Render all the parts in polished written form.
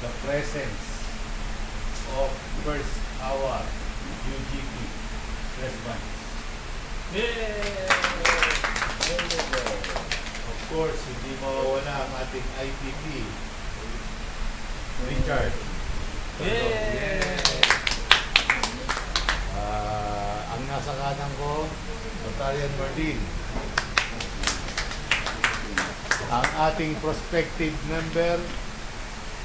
the presence of first hour UGP Response. Of course, hindi mawawala ang ating IPP, Richard. Ang nasa kanan ko, Notarian Martin. Ang ating prospective member,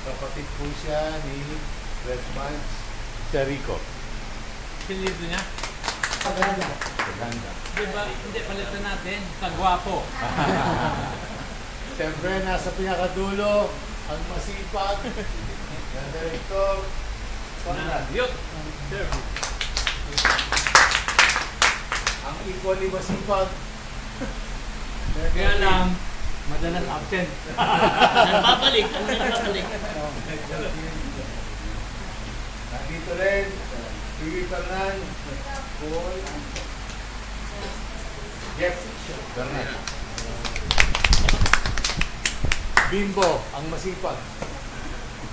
kapatid po siya ni Response, Rico. Pilito niya? Ganda. Diba, hindi palitan natin, kagwapo. Siyempre, nasa pinakadulo, ang masipag na Director Conrad. Yun. Sir. Ang equally masipag. Kaya lang, madalas absent. Nagpapalik. Ano nagpapalik? Nandito rin, Piggy Fernan, Paul, Jeff Fernan. Bimbo, ang masipag.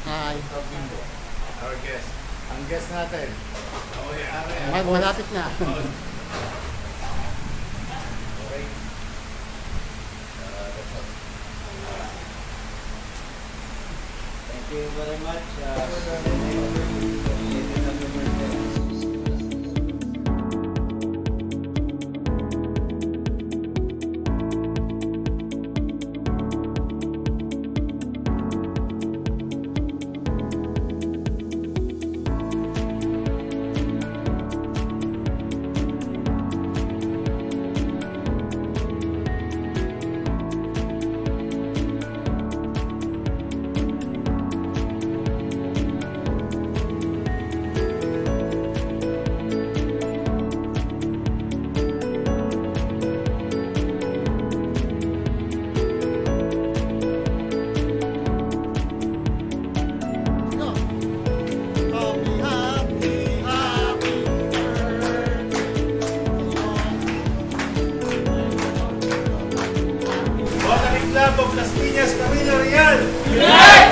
Hi. Bimbo, our guest. Ang guest natin. Malapit na. Okay. That's all. Thank you very much. Botaling Club of Las Piñas, Camilo Real!